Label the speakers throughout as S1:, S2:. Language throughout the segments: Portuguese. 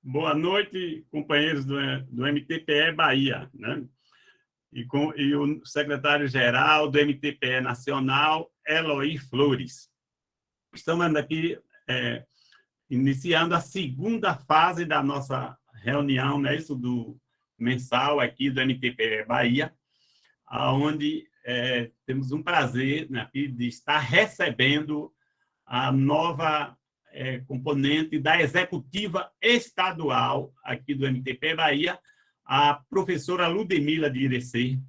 S1: Boa noite, companheiros do MTPE Bahia, né? E o secretário-geral do MTPE Nacional, Eloy Flores. Estamos aqui iniciando a segunda fase da nossa reunião, né, isso do mensal aqui do MTPE Bahia, onde temos um prazer, né, de estar recebendo a nova componente da executiva estadual aqui do MTPE Bahia, a professora Ludmila de Irecê,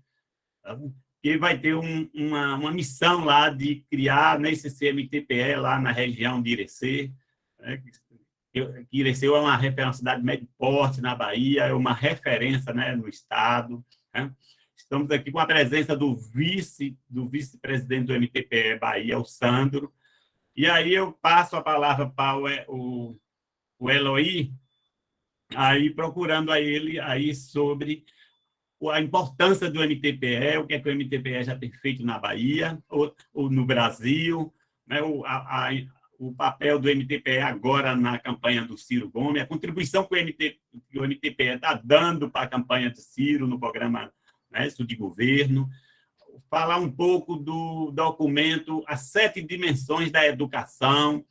S1: que vai ter uma missão lá de criar, né, esse CMTPE lá na região de Irecê, né, que Irecê é uma cidade médio porte na Bahia, é uma referência, né, no estado, né? Estamos aqui com a presença do vice-presidente do MTPE Bahia, o Sandro. E aí eu passo a palavra para o Eloy, aí procurando a ele aí sobre a importância do MTPE, o que é que o MTPE já tem feito na Bahia ou no Brasil, né, o papel do MTPE agora na campanha do Ciro Gomes, a contribuição que o MTPE está dando para a campanha de Ciro no programa, né, isso de governo. Falar um pouco do documento As 7 Dimensões da Educação,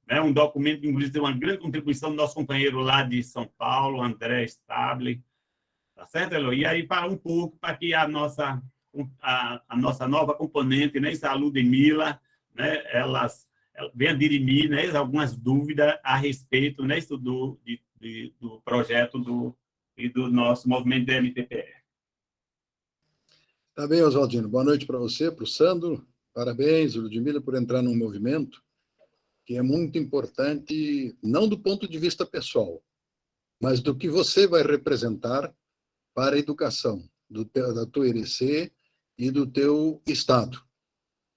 S1: né? Um documento que, inclusive, tem uma grande contribuição do nosso companheiro lá de São Paulo, André Stable. Tá certo, Eloy? E aí, para um pouco, para que a nossa nova componente, né, a Ludmila, né, ela venha dirimir, né, algumas dúvidas a respeito, né, do projeto e do nosso movimento do MTPE.
S2: Tá bem, Oswaldino. Boa noite para você, para o Sandro. Parabéns, Ludmila, por entrar num movimento que é muito importante, não do ponto de vista pessoal, mas do que você vai representar para a educação da tua Irecê e do teu estado.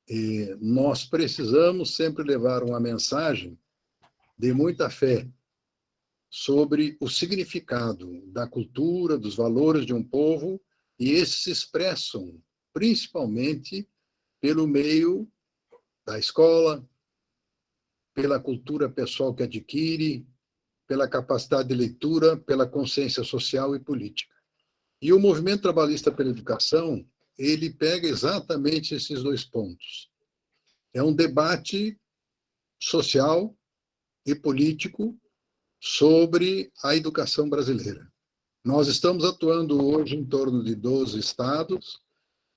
S2: E nós precisamos sempre levar uma mensagem de muita fé sobre o significado da cultura, dos valores de um povo, e esses se expressam principalmente pelo meio da escola, pela cultura pessoal que adquire, pela capacidade de leitura, pela consciência social e política. E o movimento trabalhista pela educação, ele pega exatamente esses dois pontos. É um debate social e político sobre a educação brasileira. Nós estamos atuando hoje em torno de 12 estados,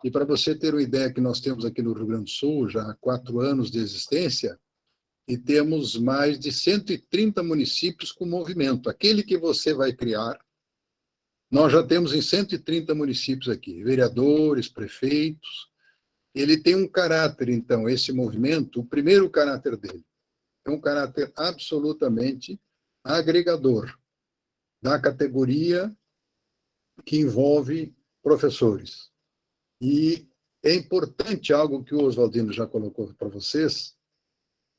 S2: e para você ter uma ideia que nós temos aqui no Rio Grande do Sul, já há 4 anos de existência, e temos mais de 130 municípios com movimento. Aquele que você vai criar, nós já temos em 130 municípios aqui, vereadores, prefeitos. Ele tem um caráter, então, esse movimento, o primeiro caráter dele, é um caráter absolutamente agregador da categoria que envolve professores. E é importante algo que o Oswaldino já colocou para vocês,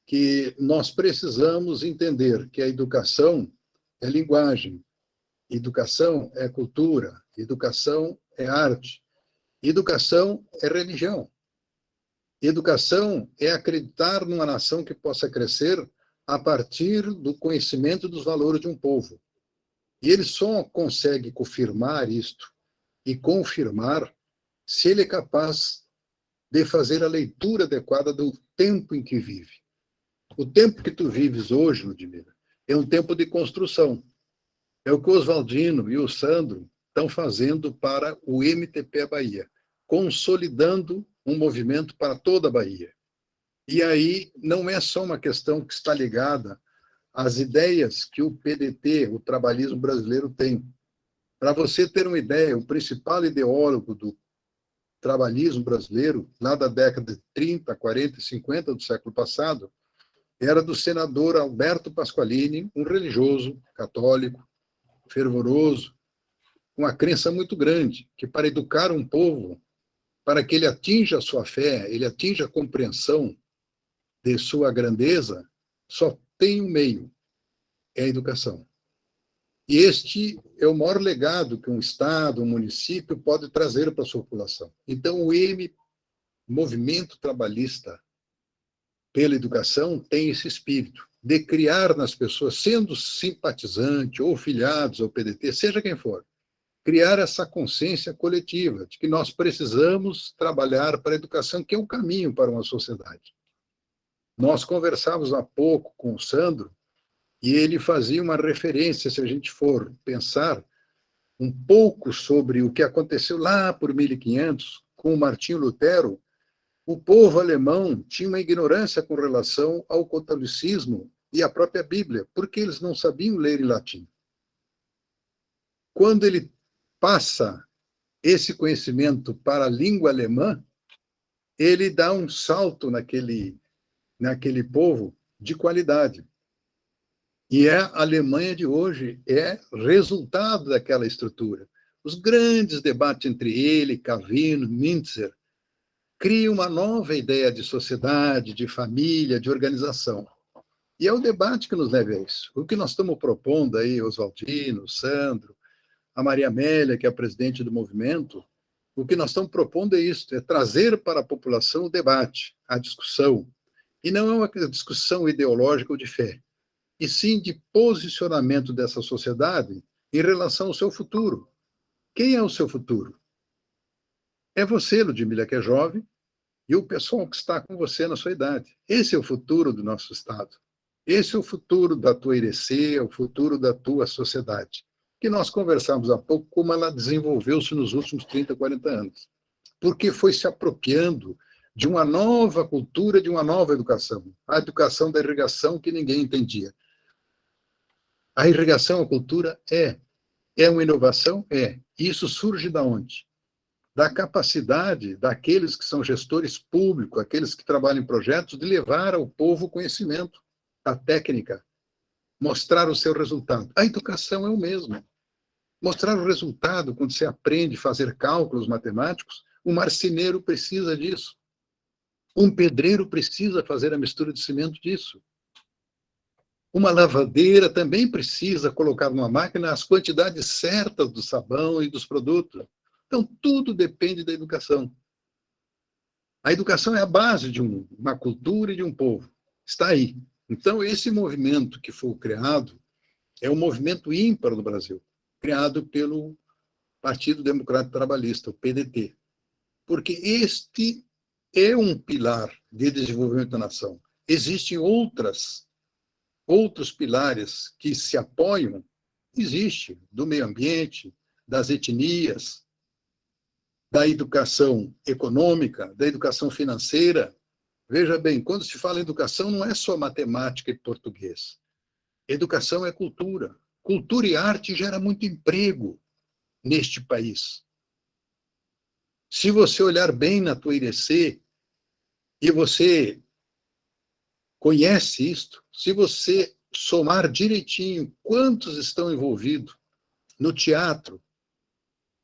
S2: que nós precisamos entender que a educação é linguagem, educação é cultura, educação é arte, educação é religião. Educação é acreditar numa nação que possa crescer a partir do conhecimento dos valores de um povo. E ele só consegue confirmar isto e confirmar se ele é capaz de fazer a leitura adequada do tempo em que vive. O tempo que tu vives hoje, Ludmila, é um tempo de construção. É o que o Oswaldino e o Sandro estão fazendo para o MTPE Bahia, consolidando um movimento para toda a Bahia. E aí não é só uma questão que está ligada às ideias que o PDT, o trabalhismo brasileiro, tem. Para você ter uma ideia, o principal ideólogo do trabalhismo brasileiro, lá da década de 30, 40 e 50 do século passado, era do senador Alberto Pasqualini, um religioso católico, fervoroso, com uma crença muito grande, que para educar um povo, para que ele atinja a sua fé, ele atinja a compreensão de sua grandeza, só tem um meio, é a educação. E este é o maior legado que um Estado, um município pode trazer para a sua população. Então, o movimento trabalhista pela educação tem esse espírito. de criar nas pessoas, sendo simpatizante ou filiados ao PDT, seja quem for, criar essa consciência coletiva de que nós precisamos trabalhar para a educação, que é o caminho para uma sociedade. Nós conversávamos há pouco com o Sandro e ele fazia uma referência, se a gente for pensar um pouco sobre o que aconteceu lá por 1500 com o Martinho Lutero. O povo alemão tinha uma ignorância com relação ao catolicismo e à própria Bíblia, porque eles não sabiam ler em latim. Quando ele passa esse conhecimento para a língua alemã, ele dá um salto naquele povo de qualidade. E a Alemanha de hoje é resultado daquela estrutura. Os grandes debates entre ele, Calvino, Mintzer, criam uma nova ideia de sociedade, de família, de organização. E é o debate que nos leva a isso. O que nós estamos propondo aí, Oswaldino, Sandro, a Maria Amélia, que é a presidente do movimento, o que nós estamos propondo é isso, é trazer para a população o debate, a discussão. E não é uma discussão ideológica ou de fé, e sim de posicionamento dessa sociedade em relação ao seu futuro. Quem é o seu futuro? É você, Ludmila, que é jovem, e o pessoal que está com você na sua idade. Esse é o futuro do nosso Estado. Esse é o futuro da tua Irecê, é o futuro da tua sociedade. Que nós conversamos há pouco como ela desenvolveu-se nos últimos 30, 40 anos. Porque foi se apropriando de uma nova cultura, de uma nova educação. A educação da irrigação que ninguém entendia. A irrigação, a cultura, é uma inovação? É. Isso surge da onde? Da capacidade daqueles que são gestores públicos, aqueles que trabalham em projetos, de levar ao povo o conhecimento, a técnica, mostrar o seu resultado. A educação é o mesmo. Mostrar o resultado, quando você aprende a fazer cálculos matemáticos, o marceneiro precisa disso. Um pedreiro precisa fazer a mistura de cimento disso. Uma lavadeira também precisa colocar numa máquina as quantidades certas do sabão e dos produtos. Então, tudo depende da educação. A educação é a base de uma cultura e de um povo. Está aí. Então, esse movimento que foi criado é um movimento ímpar no Brasil, criado pelo Partido Democrático Trabalhista, o PDT. Porque este é um pilar de desenvolvimento da nação. Existem outros pilares que se apoiam, existe, do meio ambiente, das etnias, da educação econômica, da educação financeira. Veja bem, quando se fala em educação, não é só matemática e português. Educação é cultura. Cultura e arte gera muito emprego neste país. Se você olhar bem na tua Irecê, e você conhece isto, se você somar direitinho quantos estão envolvidos no teatro,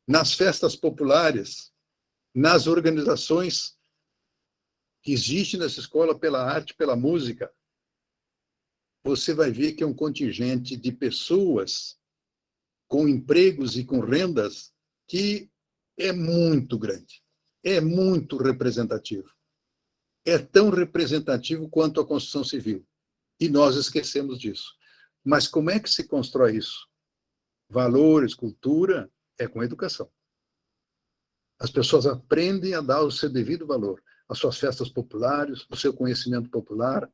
S2: nas festas populares, nas organizações que existem nessa escola pela arte, pela música, você vai ver que é um contingente de pessoas com empregos e com rendas que é muito grande, é muito representativo. É tão representativo quanto a construção civil. E nós esquecemos disso. Mas como é que se constrói isso? Valores, cultura, é com educação. As pessoas aprendem a dar o seu devido valor, as suas festas populares, o seu conhecimento popular,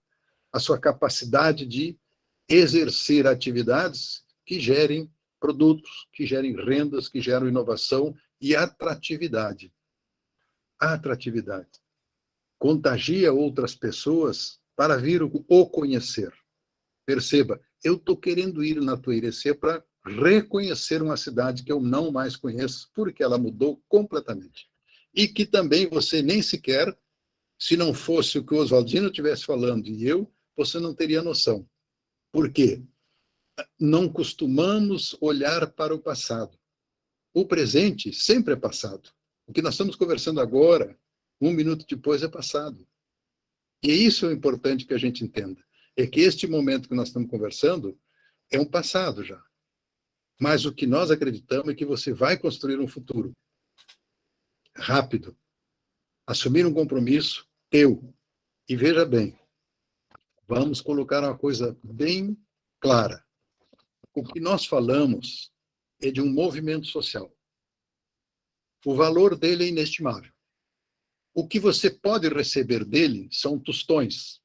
S2: a sua capacidade de exercer atividades que gerem produtos, que gerem rendas, que geram inovação e atratividade. A atratividade contagia outras pessoas para vir o conhecer. Perceba, eu estou querendo ir na tua Irecê para reconhecer uma cidade que eu não mais conheço, porque ela mudou completamente. E que também você nem sequer, se não fosse o que o Oswaldino estivesse falando e eu, você não teria noção. Por quê? Não costumamos olhar para o passado. O presente sempre é passado. O que nós estamos conversando agora, 1 minuto depois, é passado. E isso é importante que a gente entenda. É que este momento que nós estamos conversando é um passado já. Mas o que nós acreditamos é que você vai construir um futuro rápido. Assumir um compromisso teu. E veja bem, Vamos colocar uma coisa bem clara. O que nós falamos é de um movimento social. O valor dele é inestimável. O que você pode receber dele são tostões.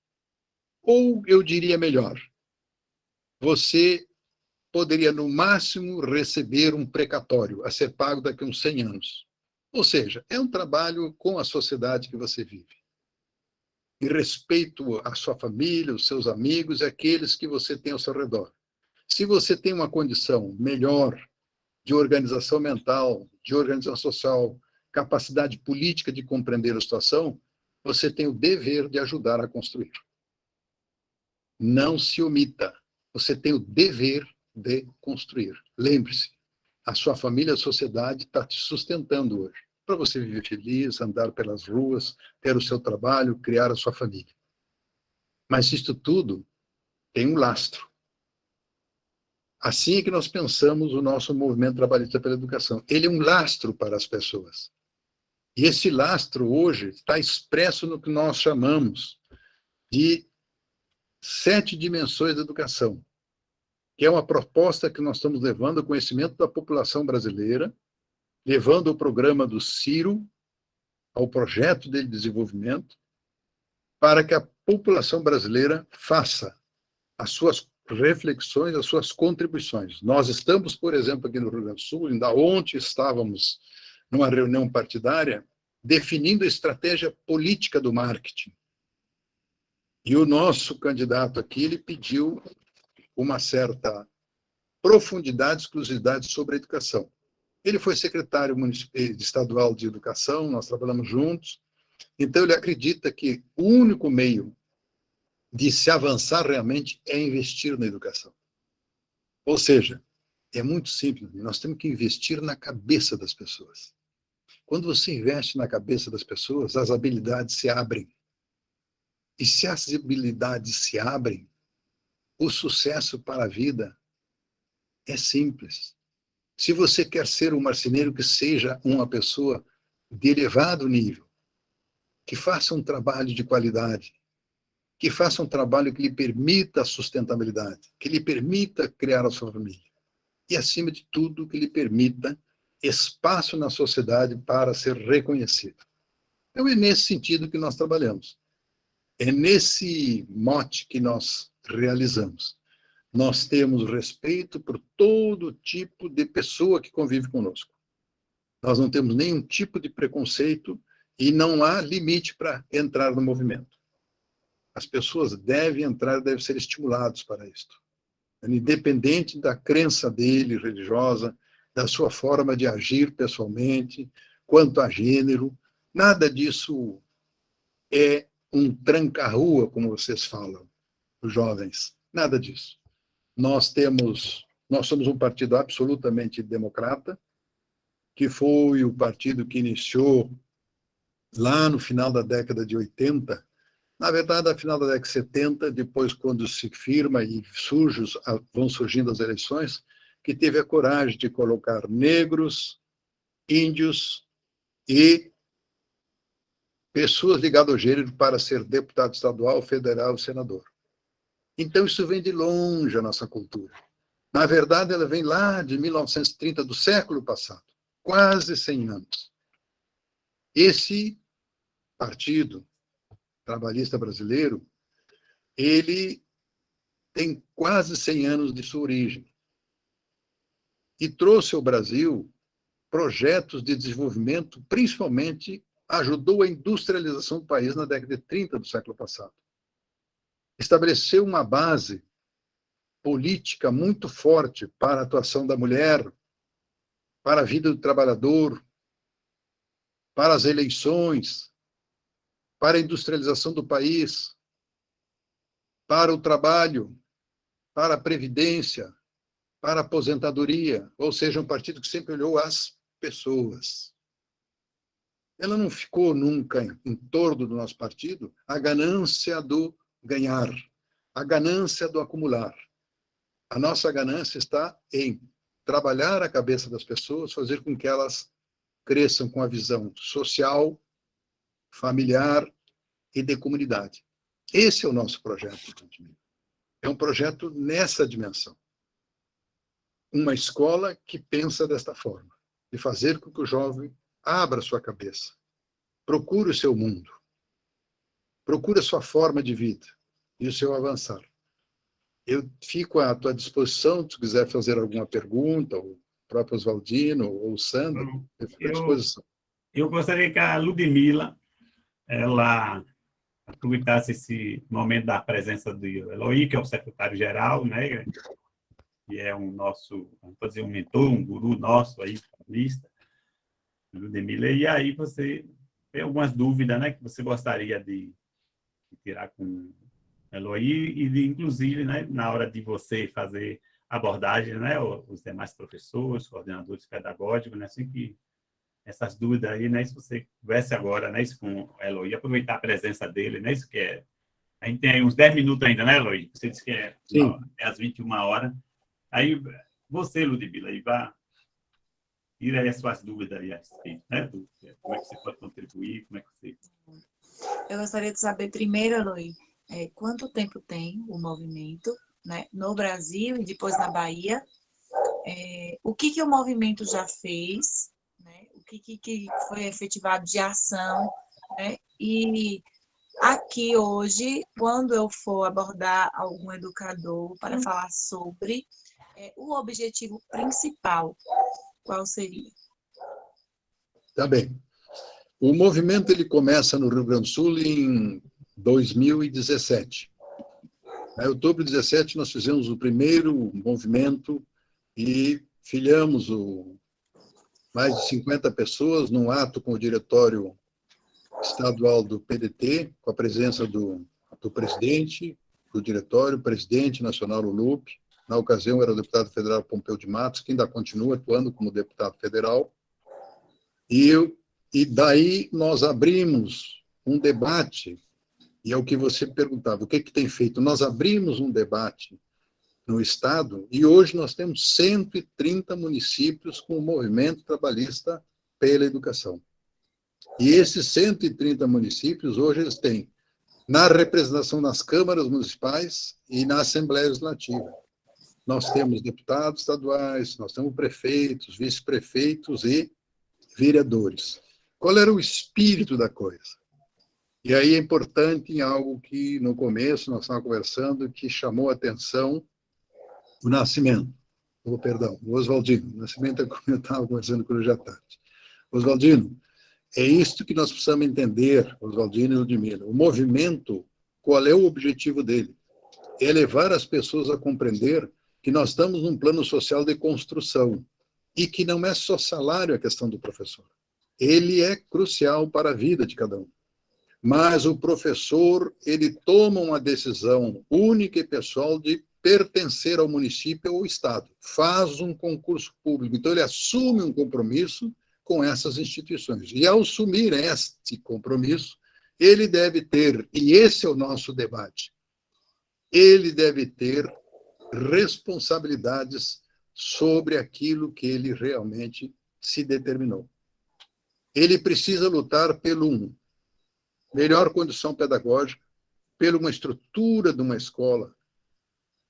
S2: Ou, eu diria melhor, você poderia, no máximo, receber um precatório a ser pago daqui a uns 100 anos. Ou seja, é um trabalho com a sociedade que você vive. E respeito à sua família, os seus amigos e aqueles que você tem ao seu redor. Se você tem uma condição melhor de organização mental, de organização social, capacidade política de compreender a situação, você tem o dever de ajudar a construir. Não se omita. Você tem o dever de construir. Lembre-se, a sua família, a sociedade está te sustentando hoje, para você viver feliz, andar pelas ruas, ter o seu trabalho, criar a sua família. Mas isto tudo tem um lastro. Assim é que nós pensamos o nosso movimento trabalhista pela educação. Ele é um lastro para as pessoas. E esse lastro, hoje, está expresso no que nós chamamos de 7 dimensões da educação, que é uma proposta que nós estamos levando ao conhecimento da população brasileira, levando o programa do Ciro ao projeto de desenvolvimento, para que a população brasileira faça as suas reflexões, as suas contribuições. Nós estamos, por exemplo, aqui no Rio Grande do Sul, ainda ontem estávamos numa reunião partidária, definindo a estratégia política do marketing. E o nosso candidato aqui, ele pediu uma certa profundidade, exclusividade sobre a educação. Ele foi secretário estadual de educação, nós trabalhamos juntos, então ele acredita que o único meio de se avançar realmente é investir na educação. Ou seja, é muito simples, nós temos que investir na cabeça das pessoas. Quando você investe na cabeça das pessoas, as habilidades se abrem. E se as habilidades se abrem, o sucesso para a vida é simples. Se você quer ser um marceneiro, que seja uma pessoa de elevado nível, que faça um trabalho de qualidade, que faça um trabalho que lhe permita a sustentabilidade, que lhe permita criar a sua família. E, acima de tudo, que lhe permita espaço na sociedade para ser reconhecido. Então, é nesse sentido que nós trabalhamos. É nesse mote que nós realizamos. Nós temos respeito por todo tipo de pessoa que convive conosco. Nós não temos nenhum tipo de preconceito e não há limite para entrar no movimento. As pessoas devem entrar, devem ser estimulados para isto. Independente da crença dele, religiosa, da sua forma de agir pessoalmente, quanto a gênero, nada disso é um tranca-rua, como vocês falam, os jovens. Nada disso. Nós somos um partido absolutamente democrata, que foi o partido que iniciou lá no final da década de 80, na verdade, no final da década de 70, depois, quando se firma e vão surgindo as eleições, que teve a coragem de colocar negros, índios e pessoas ligadas ao gênero para ser deputado estadual, federal e senador. Então, isso vem de longe, a nossa cultura. Na verdade, ela vem lá de 1930, do século passado, quase 100 anos. Esse partido trabalhista brasileiro, ele tem quase 100 anos de sua origem e trouxe ao Brasil projetos de desenvolvimento, principalmente ajudou a industrialização do país na década de 30 do século passado. Estabeleceu uma base política muito forte para a atuação da mulher, para a vida do trabalhador, para as eleições, para a industrialização do país, para o trabalho, para a previdência, para a aposentadoria, ou seja, um partido que sempre olhou as pessoas. Ela não ficou nunca em torno do nosso partido a ganância do ganhar, a ganância do acumular. A nossa ganância está em trabalhar a cabeça das pessoas, fazer com que elas cresçam com a visão social, familiar e de comunidade. Esse é o nosso projeto, Ludmila. É um projeto nessa dimensão. Uma escola que pensa desta forma, de fazer com que o jovem abra sua cabeça, procure o seu mundo, procure a sua forma de vida e o seu avançar. Eu fico à tua disposição, se quiser fazer alguma pergunta, o próprio Oswaldino ou o Sandro, eu fico à disposição.
S1: Eu gostaria que a Ludmila, ela aproveitasse esse momento da presença do Eloy, que é o secretário-geral, né? Que é um nosso, vamos dizer, um mentor, um guru nosso aí, comunista, Ludmila, e aí você tem algumas dúvidas, né, que você gostaria de tirar com o Eloy, e inclusive, né, na hora de você fazer abordagem, né, os demais professores, coordenadores pedagógicos, né, assim que essas dúvidas aí, né, se você converse agora, né, isso com o Eloy, aproveitar a presença dele, né, isso que é, a gente tem aí uns 10 minutos ainda, né, Eloy? Você disse que é às 21h. Aí você, Ludmila, aí vai tira aí as suas dúvidas aí a respeito, né? Como é que você pode contribuir, como é que você...
S3: Eu gostaria de saber primeiro, Eloy, quanto tempo tem o movimento, né, no Brasil e depois na Bahia, o que o movimento já fez, né, o que foi efetivado de ação, né, e aqui hoje, quando eu for abordar algum educador para falar sobre o objetivo principal, qual seria?
S2: Tá bem. O movimento ele começa no Rio Grande do Sul em 2017. Em outubro de 2017, nós fizemos o primeiro movimento e filiamos mais de 50 pessoas num ato com o diretório estadual do PDT, com a presença do presidente do diretório, presidente nacional Lupe. Na ocasião, era o deputado federal Pompeu de Matos, que ainda continua atuando como deputado federal. E daí nós abrimos um debate, e é o que você perguntava, o que tem feito? Nós abrimos um debate no Estado, e hoje nós temos 130 municípios com o movimento trabalhista pela educação. E esses 130 municípios, hoje eles têm na representação nas câmaras municipais e na Assembleia Legislativa. Nós temos deputados estaduais, nós temos prefeitos, vice-prefeitos e vereadores. Qual era o espírito da coisa? E aí é importante em algo que, no começo, nós estávamos conversando, que chamou a atenção o Nascimento. O Oswaldino. O Nascimento é como eu estava conversando com ele já tarde. Oswaldino, é isto que nós precisamos entender, Oswaldino e Ludmila. O movimento, qual é o objetivo dele? É levar as pessoas a compreender que nós estamos num plano social de construção e que não é só salário a questão do professor. Ele é crucial para a vida de cada um. Mas o professor, ele toma uma decisão única e pessoal de pertencer ao município ou ao Estado. Faz um concurso público. Então, ele assume um compromisso com essas instituições. E, ao assumir este compromisso, ele deve ter, e esse é o nosso debate, ele deve ter responsabilidades sobre aquilo que ele realmente se determinou. Ele precisa lutar pelo melhor condição pedagógica, pela uma estrutura de uma escola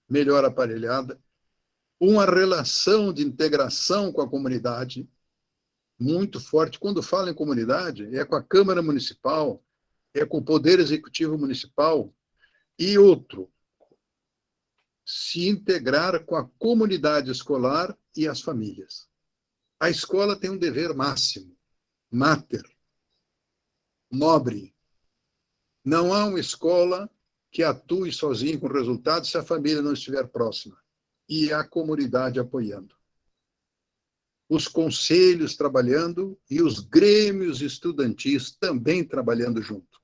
S2: melhor aparelhada, uma relação de integração com a comunidade muito forte. Quando falo em comunidade, é com a Câmara Municipal, é com o Poder Executivo Municipal e outro, se integrar com a comunidade escolar e as famílias. A escola tem um dever máximo, máter, nobre. Não há uma escola que atue sozinha com resultados se a família não estiver próxima e a comunidade apoiando. Os conselhos trabalhando e os grêmios estudantis também trabalhando junto.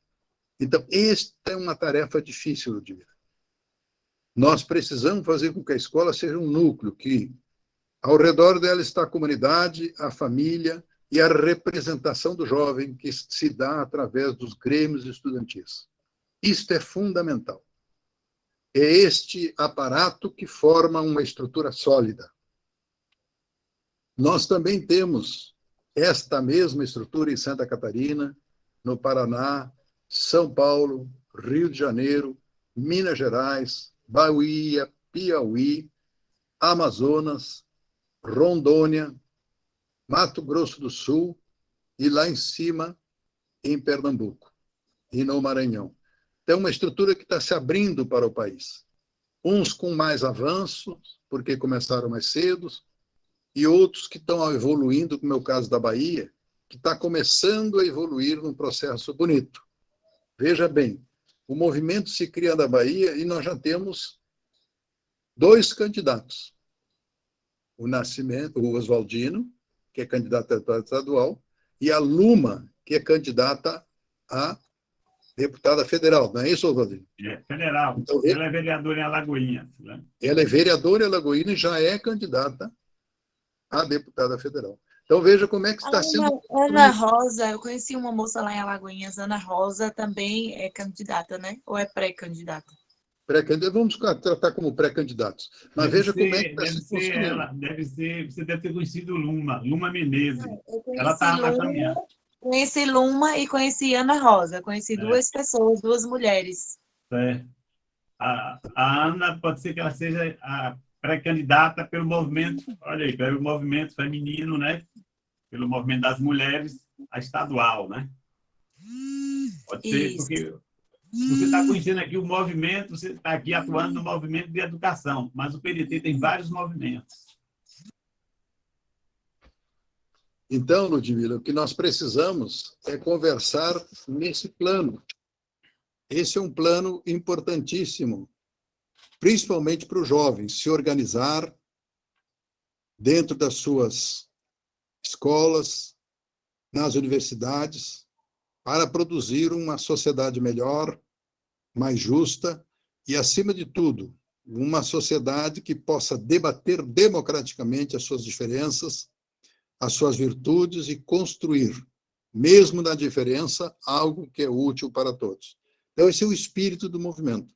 S2: Então, esta é uma tarefa difícil, Ludmila. Nós precisamos fazer com que a escola seja um núcleo que, ao redor dela está a comunidade, a família e a representação do jovem que se dá através dos grêmios estudantis. Isto é fundamental. É este aparato que forma uma estrutura sólida. Nós também temos esta mesma estrutura em Santa Catarina, no Paraná, São Paulo, Rio de Janeiro, Minas Gerais, Bahia, Piauí, Amazonas, Rondônia, Mato Grosso do Sul e lá em cima, em Pernambuco e no Maranhão. Então, uma estrutura que está se abrindo para o país. Uns com mais avanços, porque começaram mais cedo, e outros que estão evoluindo, como é o caso da Bahia, que está começando a evoluir num processo bonito. Veja bem, o movimento se cria na Bahia e nós já temos 2 candidatos. O Nascimento, o Oswaldino, que é candidato a deputado estadual, e a Luma, que é candidata a deputada federal. Não é isso, Oswaldino?
S1: É federal.
S2: Então,
S1: Ela é vereadora em Alagoinhas, né?
S2: ela é vereadora em Alagoinhas e já é candidata a deputada federal. Então, veja como é que está sendo...
S3: Ana Rosa, eu conheci uma moça lá em Alagoinhas, Ana Rosa também é candidata, né? Ou é pré-candidata?
S2: Vamos tratar como pré-candidatos. Mas veja como é que está se construindo.
S1: Você deve ter conhecido Luma Menezes.
S3: Eu
S1: Ela
S3: conheci
S1: está lá
S3: Luma,
S1: caminhando.
S3: conheci Luma e conheci Ana Rosa. Conheci
S1: É,
S3: 2 pessoas, 2 mulheres.
S1: é. A Ana pode ser que ela seja a pré-candidata pelo movimento, olha aí, pelo movimento feminino, né? Pelo movimento das mulheres, a estadual, né? Pode ser,
S3: Isso.
S1: porque você está conhecendo aqui o movimento, você está aqui atuando no movimento de educação, mas o PDT tem vários movimentos.
S2: Então, Ludmila, o que nós precisamos é conversar nesse plano. Esse é um plano importantíssimo, principalmente para os jovens se organizar dentro das suas escolas, nas universidades, para produzir uma sociedade melhor, mais justa e, acima de tudo, uma sociedade que possa debater democraticamente as suas diferenças, as suas virtudes e construir, mesmo na diferença, algo que é útil para todos. Então, esse é o espírito do movimento.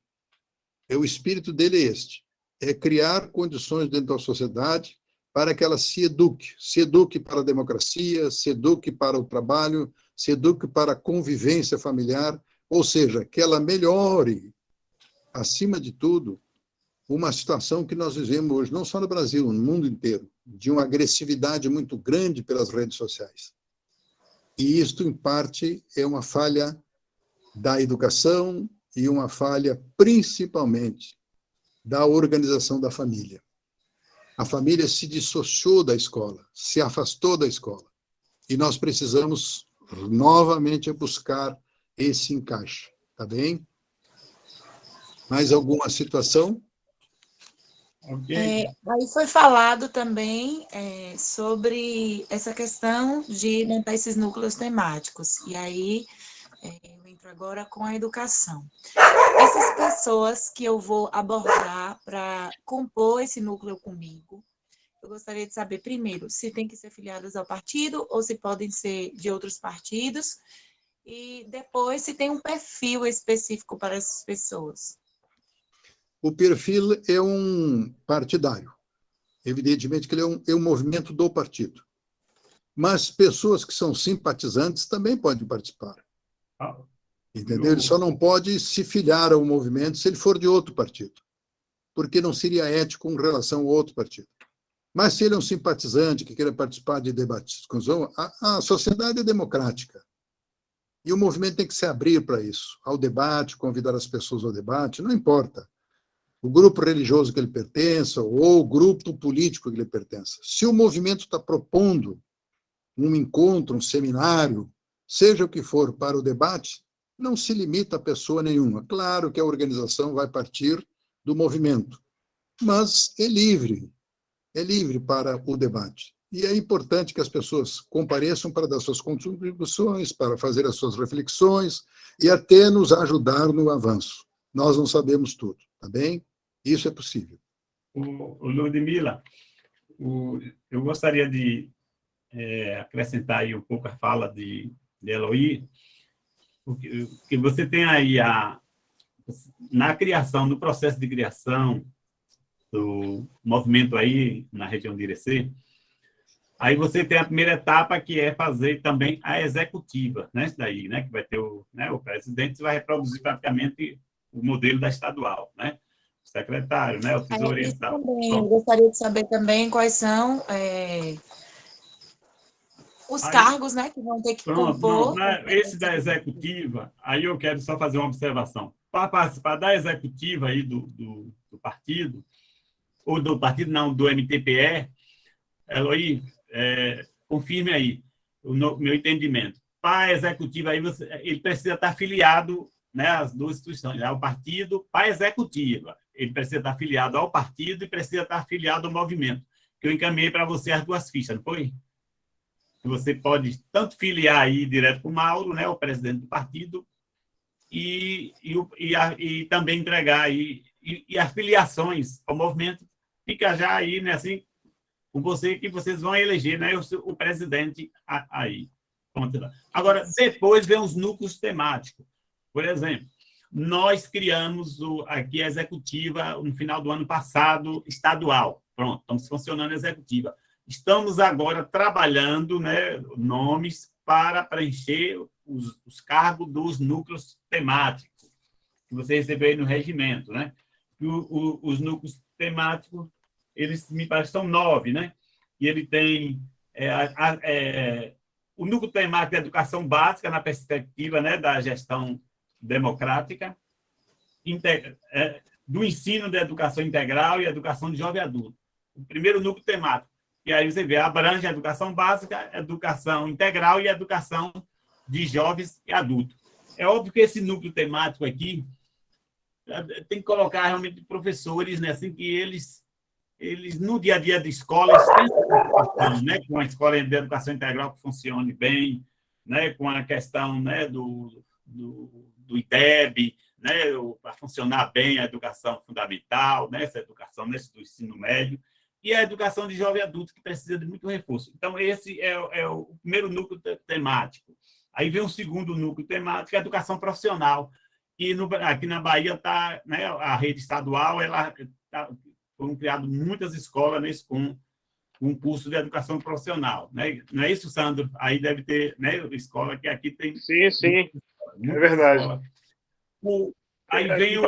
S2: O espírito dele é este: é criar condições dentro da sociedade para que ela se eduque para a democracia, se eduque para o trabalho, se eduque para a convivência familiar, ou seja, que ela melhore, acima de tudo, uma situação que nós vivemos hoje, não só no Brasil, no mundo inteiro, de uma agressividade muito grande pelas redes sociais. E isto, em parte, é uma falha da educação e uma falha, principalmente, da organização da família. A família se dissociou da escola, se afastou da escola. E nós precisamos, novamente, buscar esse encaixe. Tá bem? Mais alguma situação?
S1: Ok?
S3: Aí foi falado também sobre essa questão de montar esses núcleos temáticos. E aí eu entro agora com a educação. Essas pessoas que eu vou abordar para compor esse núcleo comigo, eu gostaria de saber, primeiro, se tem que ser filiadas ao partido ou se podem ser de outros partidos, e depois se tem um perfil específico para essas pessoas.
S2: O perfil é um partidário. Evidentemente que ele é um movimento do partido. Mas pessoas que são simpatizantes também podem participar. Entendeu? Ele só não pode se filiar ao movimento se ele for de outro partido, porque não seria ético em relação ao outro partido. Mas se ele é um simpatizante que queira participar de debates, a sociedade é democrática. E o movimento tem que se abrir para isso, ao debate, convidar as pessoas ao debate, não importa o grupo religioso que ele pertença ou o grupo político que ele pertença. Se o movimento está propondo um encontro, um seminário, seja o que for, para o debate, não se limita a pessoa nenhuma. Claro que a organização vai partir do movimento, mas é livre para o debate. E é importante que as pessoas compareçam para dar suas contribuições, para fazer as suas reflexões e até nos ajudar no avanço. Nós não sabemos tudo, tá bem? Isso é possível.
S1: Ludmila, eu gostaria de acrescentar aí um pouco a fala de Eloy, porque você tem aí na criação, no processo de criação do movimento aí na região de Irecê, Aí você tem a primeira etapa, que é fazer também a executiva, né? Isso daí, né? Que vai ter o presidente vai reproduzir praticamente o modelo da estadual, né? O secretário, né? O tesoureiro e
S3: Isso
S1: tal.
S3: também, eu
S1: Pronto.
S3: gostaria de saber também quais são os
S1: Aí,
S3: cargos, né, que vão ter que
S1: pronto, não,
S3: compor.
S1: esse da executiva, aí eu quero só fazer uma observação. Para participar da executiva aí do partido, ou do partido, não, do MTPE, Eloy, confirme aí o meu entendimento. Para a executiva, aí ele precisa estar afiliado, né, às duas instituições, ao partido, para a executiva. Ele precisa estar afiliado ao partido e precisa estar afiliado ao movimento, que eu encaminhei para você as duas fichas, não foi? Você pode tanto filiar aí direto com o Mauro, né, o presidente do partido, e também entregar aí, e as filiações ao movimento, fica já aí, né, assim, com você, que vocês vão eleger, né, o presidente aí. Agora, depois vem os núcleos temáticos. Por exemplo, nós criamos aqui a executiva no final do ano passado, estadual. Pronto, estamos funcionando a executiva. Estamos agora trabalhando, né, nomes para preencher os cargos dos núcleos temáticos, que você recebeu aí no regimento, né? Os núcleos temáticos, eles me parecem são 9, né? E ele tem o núcleo temático da educação básica na perspectiva, né, da gestão democrática, do ensino da educação integral e educação de jovem e adulto. O primeiro núcleo temático. E aí você vê, abrange a educação básica, a educação integral e a educação de jovens e adultos. É óbvio que esse núcleo temático aqui tem que colocar realmente professores, né, assim, que eles no dia a dia de escola, eles têm essa preocupação, né, com a escola de educação integral que funcione bem, né, com a questão, né, do ITEB, né, para funcionar bem a educação fundamental, né, essa educação do ensino médio, e a educação de jovem adulto, que precisa de muito reforço. Então, esse é o primeiro núcleo temático. Aí vem o segundo núcleo temático, que é a educação profissional. E aqui na Bahia, né, a rede estadual, foram criadas muitas escolas com um curso de educação profissional. Né? Não é isso, Sandro? Aí deve ter, né, escola que aqui tem...
S4: Sim, sim, é verdade.
S1: Aí vem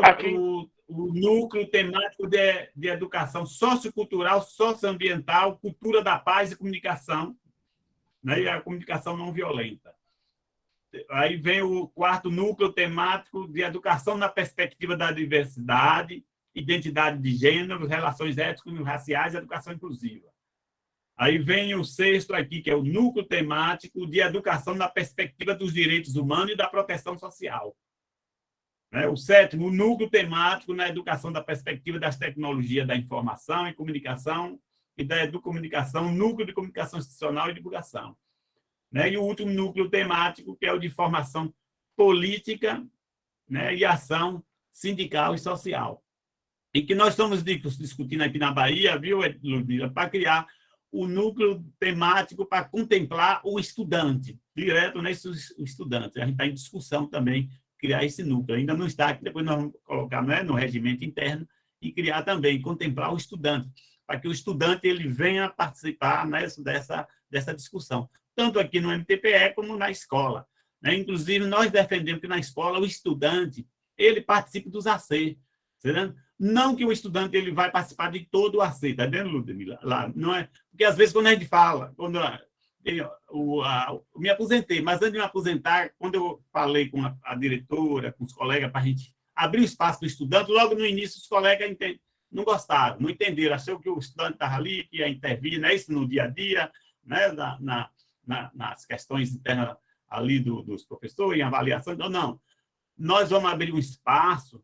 S1: o núcleo temático de educação sociocultural, socioambiental, cultura da paz e comunicação, né? E a comunicação não violenta. Aí vem o quarto núcleo temático de educação na perspectiva da diversidade, identidade de gênero, relações étnico-raciais e educação inclusiva. Aí vem o sexto aqui, que é o núcleo temático de educação na perspectiva dos direitos humanos e da proteção social. O sétimo, o núcleo temático na educação da perspectiva das tecnologias da informação e comunicação e da educomunicação, núcleo de comunicação institucional e divulgação. E o último núcleo temático, que é o de formação política, né, e ação sindical e social. E que nós estamos discutindo aqui na Bahia, viu, Ludmila, para criar o núcleo temático para contemplar o estudante, direto nesse estudante. A gente está em discussão também, criar esse núcleo. Ainda não está aqui, depois nós vamos colocar, né, no regimento interno e criar também, contemplar o estudante, para que o estudante ele venha participar, né, dessa discussão, tanto aqui no MTPE como na escola. Inclusive, nós defendemos que na escola o estudante ele participe dos AC. Entendeu? Não que o estudante ele vai participar de todo o AC, está vendo, Ludmila? Lá, não é? Porque, às vezes, quando a gente fala, eu me aposentei, mas antes de me aposentar, quando eu falei com a diretora, com os colegas, para a gente abrir o espaço para o estudante, logo no início os colegas não gostaram, não entenderam, achou que o estudante estava ali, que ia intervir, né, isso no dia a dia, né, nas questões internas ali dos professores, em avaliação. Então, não, nós vamos abrir um espaço,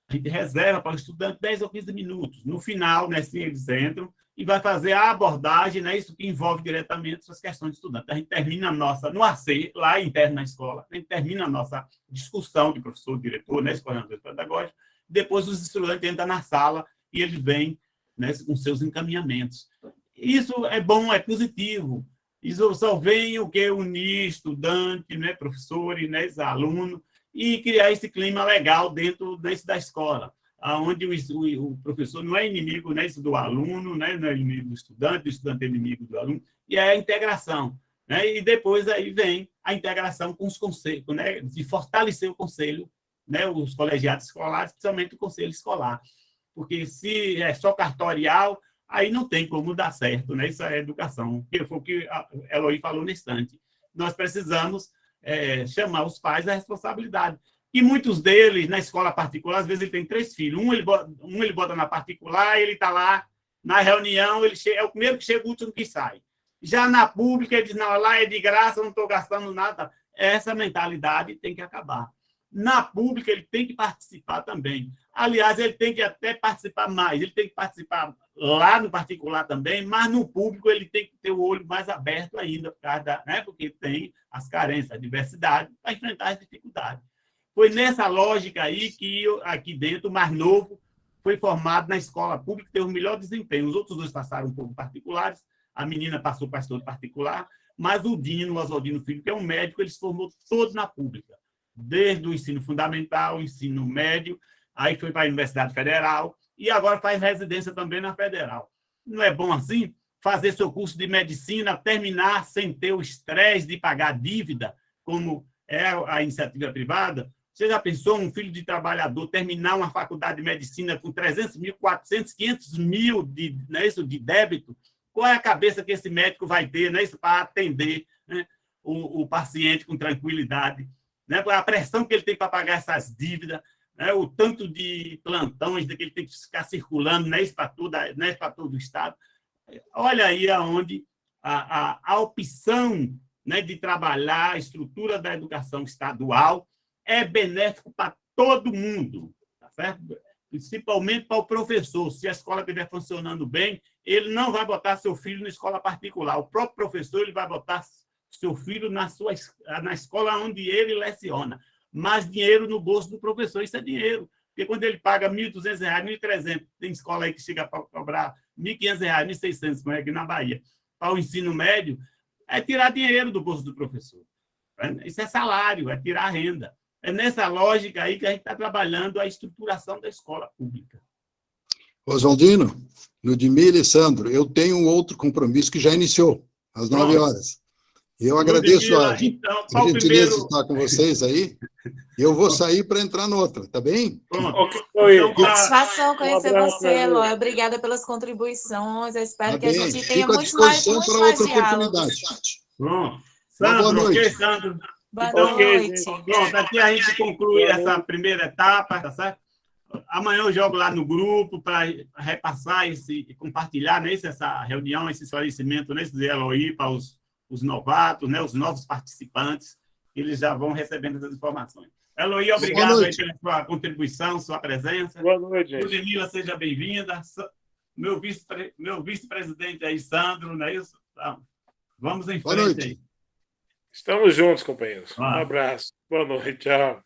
S1: a gente reserva para o estudante 10 ou 15 minutos. No final, né, sim, eles entram e vai fazer a abordagem, né, isso que envolve diretamente essas questões de estudante. A gente termina no AC, lá interno na escola, a gente termina a nossa discussão de professor, diretor, né, coordenador pedagógico, depois os estudantes entram na sala e eles vêm, né, com seus encaminhamentos. Isso é bom, é positivo. Isso só vem o que unir estudante, né, professores, né, alunos, e criar esse clima legal dentro da escola. onde o professor não é inimigo, né, isso do aluno, né, não é inimigo do estudante é inimigo do aluno, e é a integração. Né? E depois aí vem a integração com os conselhos, né, de fortalecer o conselho, né, os colegiados escolares, principalmente o conselho escolar. Porque se é só cartorial, aí não tem como dar certo, né? Isso é educação, que foi o que a Eloy falou no instante. Nós precisamos chamar os pais à responsabilidade. E muitos deles, na escola particular, às vezes ele tem 3 filhos. Um ele bota na particular, ele está lá na reunião, é o primeiro que chega, o último que sai. Já na pública, ele diz, não, lá é de graça, não estou gastando nada. Essa mentalidade tem que acabar. Na pública, ele tem que participar também. Aliás, ele tem que até participar mais. Ele tem que participar lá no particular também, mas no público ele tem que ter o olho mais aberto ainda, né? Porque tem as carências, a diversidade, para enfrentar as dificuldades. Foi nessa lógica aí que aqui dentro, o mais novo, foi formado na escola pública, teve o melhor desempenho. Os outros 2 passaram um pouco particulares, a menina passou para estudo particular, mas o Dino, o Oswaldino Filho, que é um médico, ele se formou todo na pública, desde o ensino fundamental, o ensino médio, aí foi para a Universidade Federal, e agora faz residência também na Federal. Não é bom assim? Fazer seu curso de medicina, terminar sem ter o estresse de pagar dívida, como é a iniciativa privada? Você já pensou um filho de trabalhador terminar uma faculdade de medicina com 300 mil, 400, 500 mil de débito? Qual é a cabeça que esse médico vai ter, né, para atender, né, o paciente com tranquilidade? Né, a pressão que ele tem para pagar essas dívidas, né, o tanto de plantões que ele tem que ficar circulando, né, para todo o Estado. Olha aí aonde a opção, né, de trabalhar a estrutura da educação estadual é benéfico para todo mundo, tá certo? Principalmente para o professor. Se a escola estiver funcionando bem, ele não vai botar seu filho na escola particular. O próprio professor ele vai botar seu filho na escola onde ele leciona. Mais dinheiro no bolso do professor, isso é dinheiro. Porque quando ele paga R$ 1.200, R$ 1.300, tem escola aí que chega para cobrar R$ 1.500, R$ 1.600, como é aqui na Bahia, para o ensino médio, é tirar dinheiro do bolso do professor. Isso é salário, é tirar renda. É nessa lógica aí que a gente está trabalhando a estruturação da escola pública.
S2: Oswaldino, Ludmila e Sandro, eu tenho um outro compromisso que já iniciou, às 9 horas. Eu agradeço a gentileza de estar com vocês aí. Eu vou sair para entrar noutra, tá bem?
S3: Satisfação conhecer você, Eloy. Obrigada pelas contribuições. Eu espero que a gente tenha muito mais diálogo.
S1: Pronto. Sandro, ok, Sandro?
S3: Boa noite.
S1: Pronto, aqui a gente conclui essa primeira etapa, tá certo? Amanhã eu jogo lá no grupo para repassar e compartilhar essa reunião, esse esclarecimento, de Eloy para os novatos, né, os novos participantes, eles já vão recebendo essas informações. Eloy, obrigado aí pela sua contribuição, sua presença.
S4: Boa noite, gente.
S1: Ludmila, seja bem-vinda. Meu vice-presidente aí, Sandro, não é isso? Então, vamos em frente aí.
S4: Estamos juntos, companheiros. Um abraço. Boa noite. Tchau.